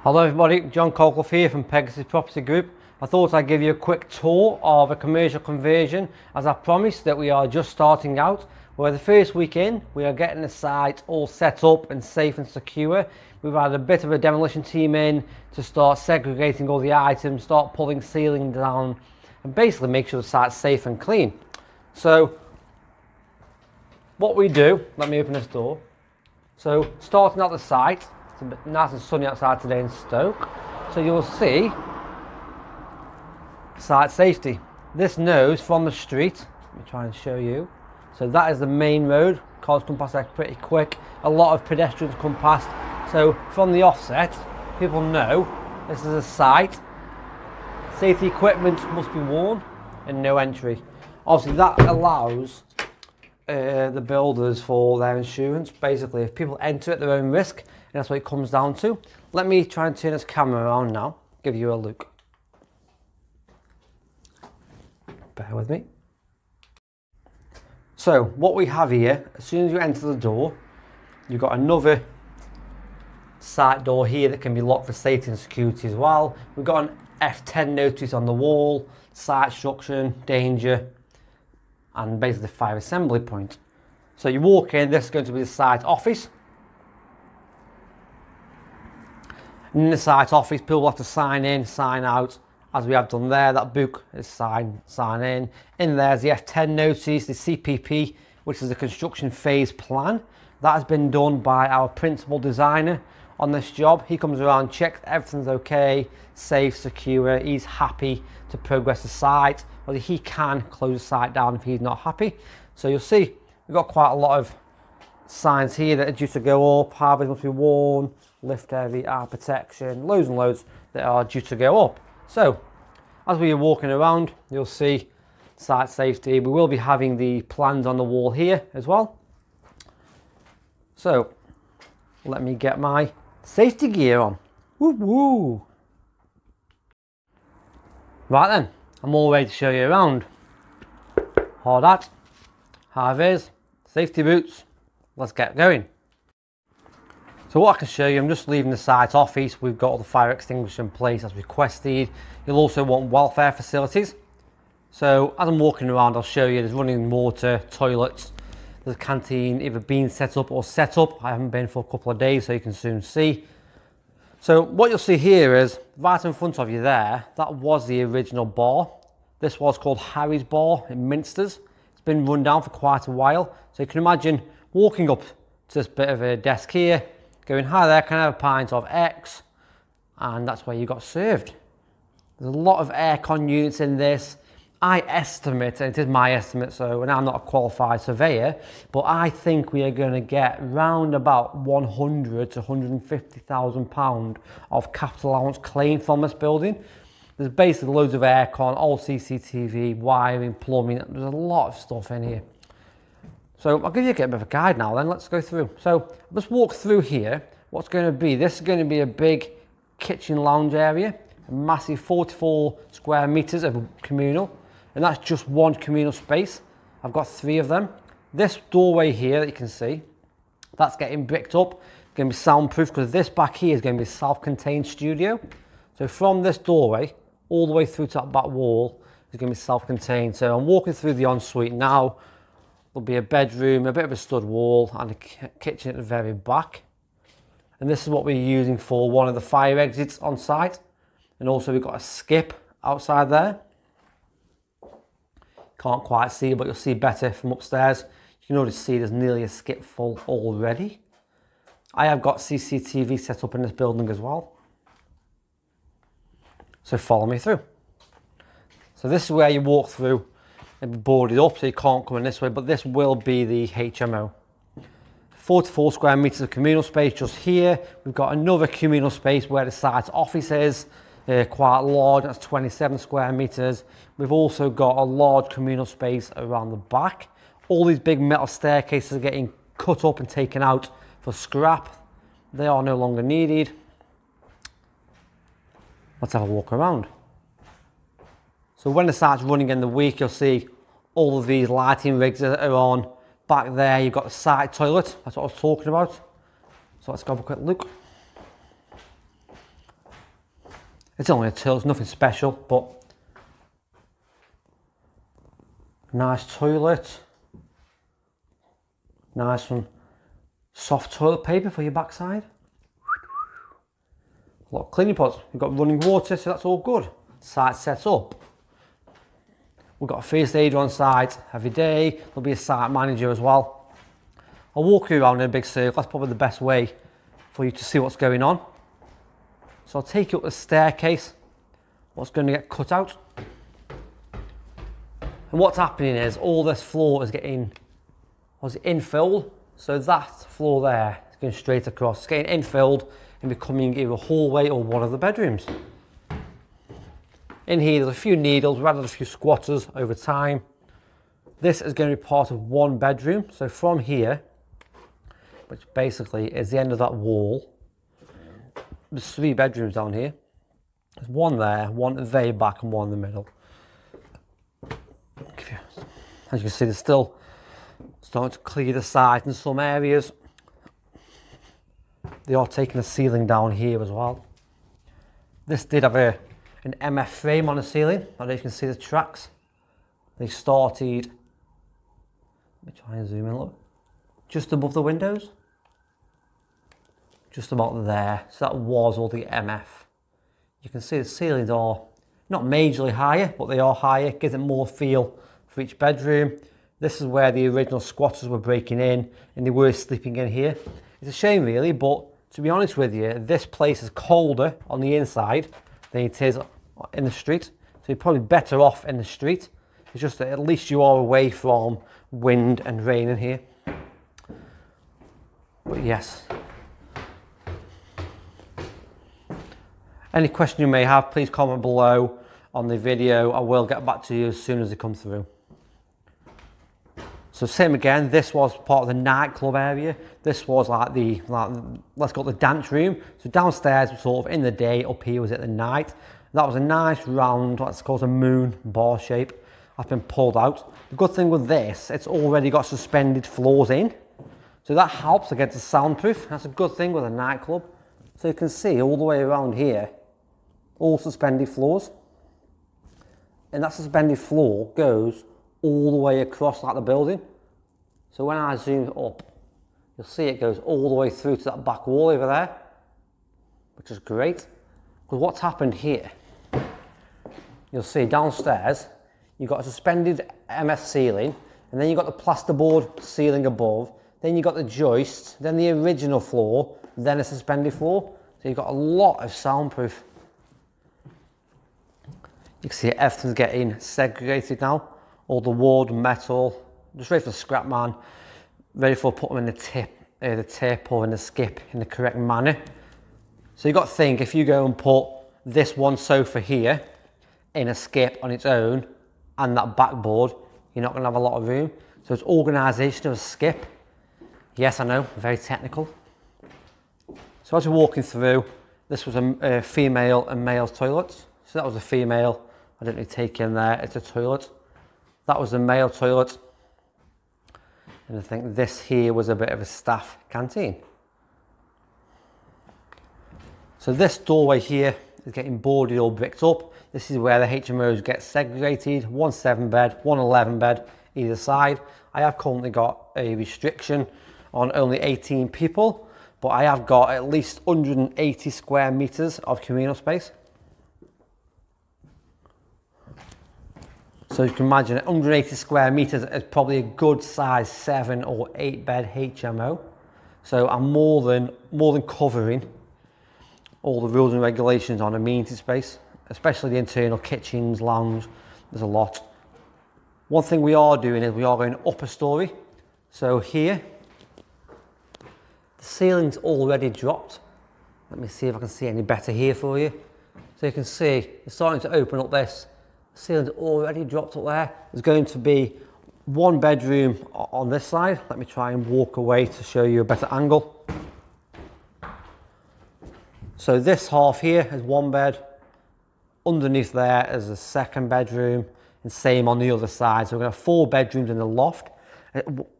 Hello everybody, John Colclough here from Pegasus Property Group. I thought I'd give you a quick tour of a commercial conversion. As I promised that we are just starting out. We're the first week in, we are getting the site all set up and safe and secure. We've had a bit of a demolition team in to start segregating all the items, start pulling ceiling down and basically make sure the site's safe and clean. So what we do, let me open this door. So starting out the site, it's a bit nice and sunny outside today in Stoke. So you'll see site safety. This knows from the street, let me try and show you. So that is the main road. Cars come past there pretty quick. A lot of pedestrians come past. So from the offset, people know this is a site. Safety equipment must be worn and no entry. Obviously that allows the builders for their insurance. Basically, if people enter at their own risk, and that's what it comes down to. Let me try and turn this camera around now, give you a look. Bear with me. So what we have here, as soon as you enter the door, you've got another side door here that can be locked for safety and security as well. We've got an F10 notice on the wall, site instruction, danger, and basically the fire assembly point. So you walk in, this is going to be the site office. In the site office, people have to sign in, sign out, as we have done there. That book is sign in. In there's the F10 notice, the CPP, which is the construction phase plan. That has been done by our principal designer on this job. He comes around, checks everything's okay, safe, secure, he's happy to progress the site. Well, he can close the site down if he's not happy. So you'll see we've got quite a lot of signs here that are due to go up. Harvest must be worn, lift heavy, eye protection, loads and loads that are due to go up. So as we are walking around, you'll see site safety. We will be having the plans on the wall here as well. So let me get my safety gear on. Woo woo. Right then, I'm all ready to show you around. Hard hat, high vis, safety boots. Let's get going. So what I can show you, I'm just leaving the site office. We've got all the fire extinguisher in place as requested. You'll also want welfare facilities. So as I'm walking around, I'll show you there's running water, toilets. There's a canteen either being set up or set up. I haven't been for a couple of days, so you can soon see. So what you'll see here is, right in front of you there, that was the original bar. This was called Harry's Bar in Minster's. It's been run down for quite a while. So you can imagine walking up to this bit of a desk here, going, hi there, can I have a pint of X? And that's where you got served. There's a lot of aircon units in this. I estimate, and it is my estimate, so, and I'm not a qualified surveyor, but I think we are going to get round about 100 to 150,000 pounds of capital allowance claimed from this building. There's basically loads of aircon, all CCTV, wiring, plumbing. There's a lot of stuff in here. So I'll give you a bit of a guide now then, let's go through. So let's walk through here. What's going to be, this is going to be a big kitchen lounge area, a massive 44 square meters of communal. And that's just one communal space. I've got 3 of them. This doorway here that you can see, that's getting bricked up. It's going to be soundproof because this back here is going to be a self-contained studio. So from this doorway all the way through to that back wall is going to be self-contained. So I'm walking through the ensuite now. There'll be a bedroom, a bit of a stud wall and a kitchen at the very back. And this is what we're using for one of the fire exits on site. And also we've got a skip outside there. Can't quite see, but you'll see better from upstairs. You can already see there's nearly a skip full already. I have got CCTV set up in this building as well. So follow me through. So this is where you walk through and be boarded up, so you can't come in this way, but this will be the HMO. 44 square meters of communal space just here. We've got another communal space where the site office is. Quite large, that's 27 square meters. We've also got a large communal space around the back. All these big metal staircases are getting cut up and taken out for scrap. They are no longer needed. Let's have a walk around. So when the site's running in the week, you'll see all of these lighting rigs that are on. Back there, you've got the site toilet. That's what I was talking about. So let's go have a quick look. It's only a toilet, it's nothing special, but nice toilet. Nice one. Soft toilet paper for your backside. A lot of cleaning pots. We've got running water, so that's all good. Site set up. We've got a first aider on site every day. There'll be a site manager as well. I'll walk you around in a big circle. That's probably the best way for you to see what's going on. So I'll take you up the staircase. What's going to get cut out. And what's happening is all this floor is getting infilled. So that floor there is going straight across. It's getting infilled and becoming either a hallway or one of the bedrooms. In here, there's a few needles. We've added a few squatters over time. This is going to be part of one bedroom. So from here, which basically is the end of that wall, there's 3 bedrooms down here. There's one there, one at the very back and one in the middle. As you can see, there's still starting to clear the site in some areas. They are taking the ceiling down here as well. This did have an MF frame on the ceiling. I don't know if you can see the tracks. They started, let me try and zoom in a little, just above the windows. Just about there. So that was all the MF. You can see the ceilings are not majorly higher, but they are higher. Gives it more feel for each bedroom. This is where the original squatters were breaking in and they were sleeping in here. It's a shame really, but to be honest with you, this place is colder on the inside than it is in the street. So you're probably better off in the street. It's just that at least you are away from wind and rain in here. But yes. Any question you may have, please comment below on the video. I will get back to you as soon as they come through. So same again, this was part of the nightclub area. This was like let's call it the dance room. So downstairs was sort of in the day, up here was at the night. That was a nice round, let's call it a moon bar shape. That's been pulled out. The good thing with this, it's already got suspended floors in. So that helps against the soundproof. That's a good thing with a nightclub. So you can see all the way around here, all suspended floors. And that suspended floor goes all the way across like the building. So when I zoom up, you'll see it goes all the way through to that back wall over there, which is great. Because what's happened here, you'll see downstairs, you've got a suspended MF ceiling, and then you've got the plasterboard ceiling above, then you've got the joists, then the original floor, then a suspended floor. So you've got a lot of soundproof. You can see everything's getting segregated now. All the wood, metal, just ready for the scrap man, ready for putting them in the tip or in the skip in the correct manner. So you've got to think, if you go and put this one sofa here in a skip on its own and that backboard, you're not going to have a lot of room. So it's organisation of a skip. Yes, I know, very technical. So as we're walking through, this was a female and male's toilets. So that was a female. I didn't really take in there, it's a toilet. That was the male toilet. And I think this here was a bit of a staff canteen. So this doorway here is getting boarded or bricked up. This is where the HMOs get segregated. 1 7-bed, 1 11-bed either side. I have currently got a restriction on only 18 people, but I have got at least 180 square meters of communal space. So you can imagine 180 square meters is probably a good size 7 or 8-bed HMO. So I'm more than covering all the rules and regulations on amenity space, especially the internal kitchens, lounge. There's a lot. One thing we are doing is we are going up a story. So here, the ceiling's already dropped. Let me see if I can see any better here for you. So you can see it's starting to open up this. The ceiling's already dropped up there. There's going to be 1 bedroom on this side. Let me try and walk away to show you a better angle. So this half here is 1 bed. Underneath there is a 2nd bedroom, and same on the other side. So we're going to have 4 bedrooms in the loft.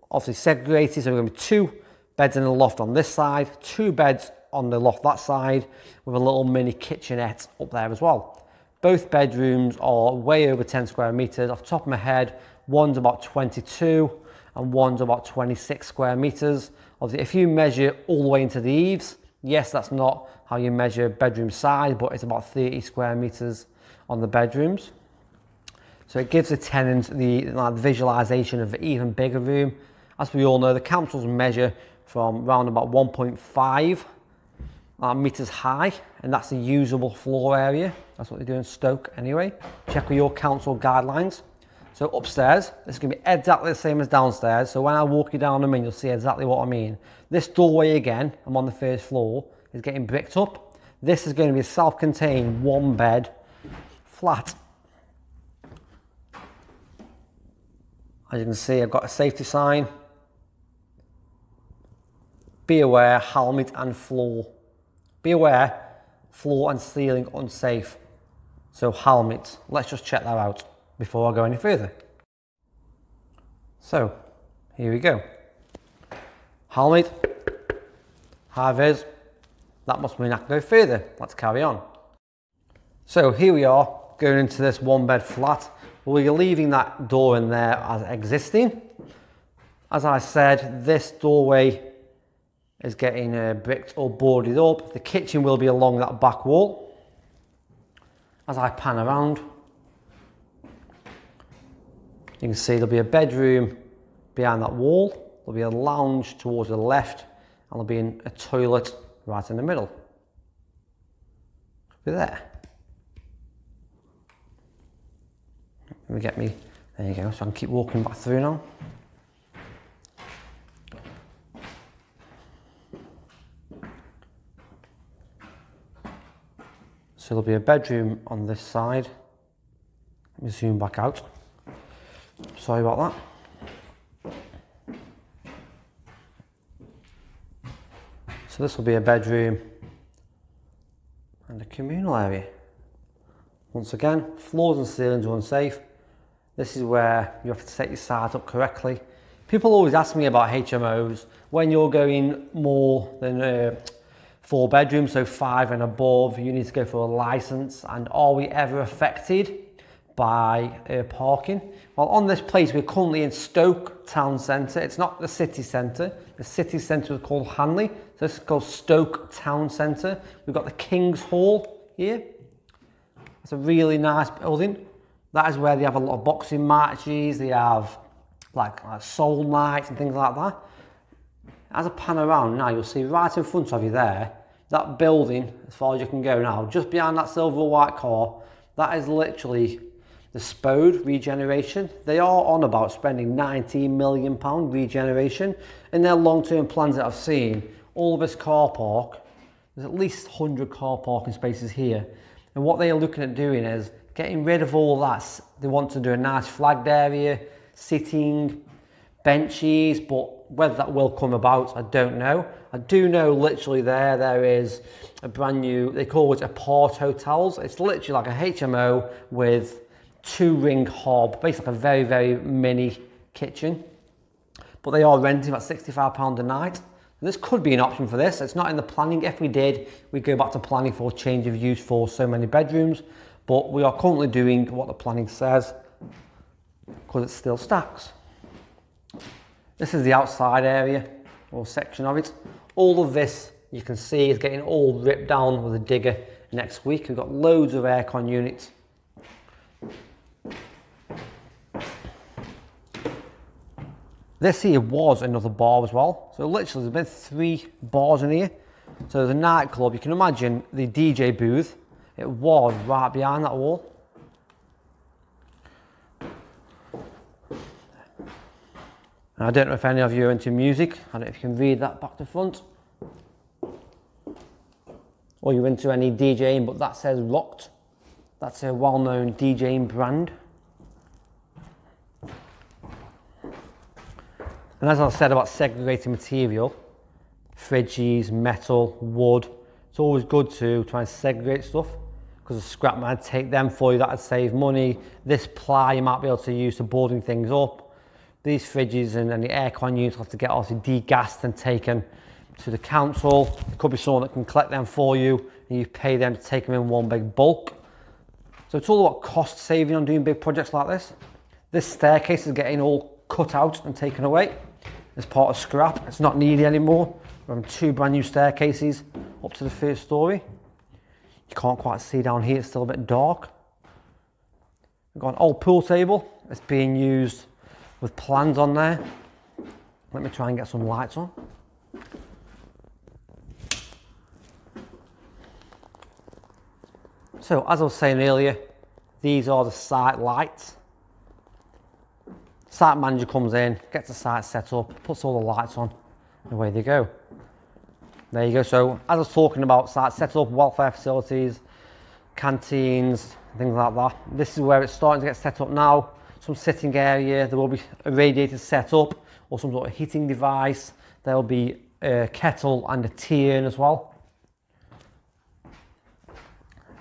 Obviously segregated, so we're going to be 2 Beds in the loft on this side, 2 beds on the loft that side, with a little mini kitchenette up there as well. Both bedrooms are way over 10 square meters. Off the top of my head, one's about 22 and one's about 26 square meters. Obviously, if you measure all the way into the eaves, yes, that's not how you measure bedroom size, but it's about 30 square meters on the bedrooms. So it gives the tenant the visualization of an even bigger room. As we all know, the councils measure from around about 1.5 meters high, and that's the usable floor area. That's what they do in Stoke anyway. Check with your council guidelines. So upstairs, this is going to be exactly the same as downstairs. So when I walk you down them in, you'll see exactly what I mean. This doorway again, I'm on the first floor, is getting bricked up. This is going to be a self-contained 1-bed flat. As you can see, I've got a safety sign. Be aware, helmet and floor. Be aware, floor and ceiling unsafe. So helmet, let's just check that out before I go any further. So, here we go. Helmet, high vis, that must mean I can go further. Let's carry on. So here we are, going into this 1-bed flat. We're leaving that door in there as existing. As I said, this doorway is getting bricked or boarded up. The kitchen will be along that back wall. As I pan around, you can see there'll be a bedroom behind that wall. There'll be a lounge towards the left, and there'll be a toilet right in the middle. Be there. Let me get me, there you go, so I can keep walking back through now. So there'll be a bedroom on this side. Let me zoom back out. Sorry about that. So this will be a bedroom and a communal area. Once again, floors and ceilings are unsafe. This is where you have to set your site up correctly. People always ask me about HMOs. When you're going more than 4 bedrooms, so 5 and above, you need to go for a license. And are we ever affected by parking? Well, on this place, we're currently in Stoke town centre. It's not the city centre. The city centre is called Hanley. So this is called Stoke town centre. We've got the King's Hall here. It's a really nice building. That is where they have a lot of boxing matches. They have like soul nights and things like that. As I pan around now, you'll see right in front of you there, that building, as far as you can go now, just behind that silver white car, that is literally the Spode regeneration. They are on about spending £19 million regeneration. In their long-term plans that I've seen, all of this car park, there's at least 100 car parking spaces here. And what they are looking at doing is getting rid of all that. They want to do a nice flagged area, sitting, benches, but whether that will come about, I don't know. I do know literally there is a brand new, they call it apart hotels. It's literally like a HMO with 2-ring hob, basically a very, very mini kitchen. But they are renting about £65 a night. This could be an option for this. It's not in the planning. If we did, we'd go back to planning for change of use for so many bedrooms. But we are currently doing what the planning says because it still stacks. This is the outside area or section of it. All of this you can see is getting all ripped down with a digger next week. We've got loads of aircon units. This here was another bar as well. So literally there's been 3 bars in here. So there's a nightclub. You can imagine the DJ booth. It was right behind that wall. And I don't know if any of you are into music. I don't know if you can read that back to front. Or you're into any DJing, but that says Rocked. That's a well-known DJing brand. And as I said about segregating material, fridges, metal, wood, it's always good to try and segregate stuff because the scrap might take them for you, that would save money. This ply you might be able to use for boarding things up. these fridges and the aircon units have to get obviously degassed and taken to the council. It could be someone that can collect them for you and you pay them to take them in one big bulk. So it's all about cost saving on doing big projects like this. This staircase is getting all cut out and taken away as part of scrap. It's not needed anymore. We're having 2 brand new staircases up to the 1st story. You can't quite see down here, it's still a bit dark. We've got an old pool table. It's being used with plans on there. Let me try and get some lights on. So as I was saying earlier, these are the site lights. Site manager comes in, gets the site set up, puts all the lights on, and away they go. There you go. So as I was talking about site setup, welfare facilities, canteens, things like that. This is where it's starting to get set up now. Some sitting area, there will be a radiator set up or some sort of heating device. There will be a kettle and a tea urn as well.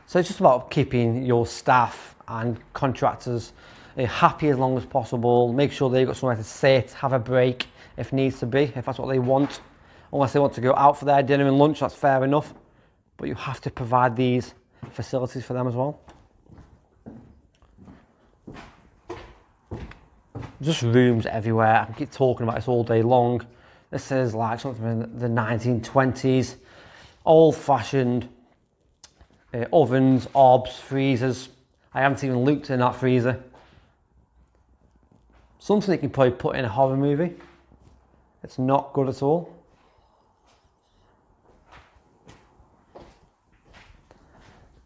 So it's just about keeping your staff and contractors happy as long as possible. Make sure they've got somewhere to sit, have a break if needs to be, if that's what they want. Unless they want to go out for their dinner and lunch, that's fair enough. But you have to provide these facilities for them as well. Just rooms everywhere. I can keep talking about this all day long. This is like something in the 1920s. Old-fashioned ovens, hobs, freezers. I haven't even looked in that freezer. Something you can probably put in a horror movie. It's not good at all.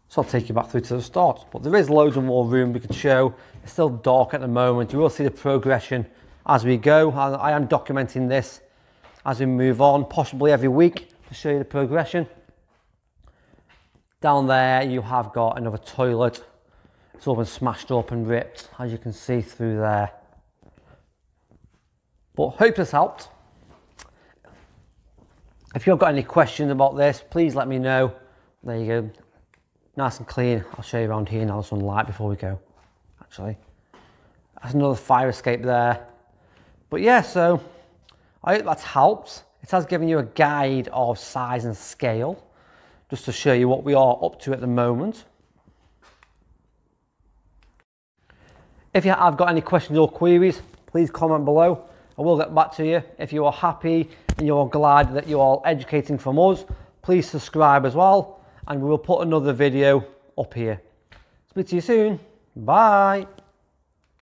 So I'll take you back through to the start. But there is loads of more room we could show. It's still dark at the moment. You will see the progression as we go. I am documenting this as we move on, possibly every week, to show you the progression. Down there you have got another toilet. It's all been smashed up and ripped, as you can see through there. But hope this helped. If you've got any questions about this, please let me know. There you go. Nice and clean. I'll show you around here now, some light before we go. Actually, that's another fire escape there. But yeah, so I hope that's helped. It has given you a guide of size and scale, just to show you what we are up to at the moment. If you have got any questions or queries, please comment below. I will get back to you. If you are happy and you're glad that you are educating from us, please subscribe as well. And we will put another video up here. Speak to you soon. Bye.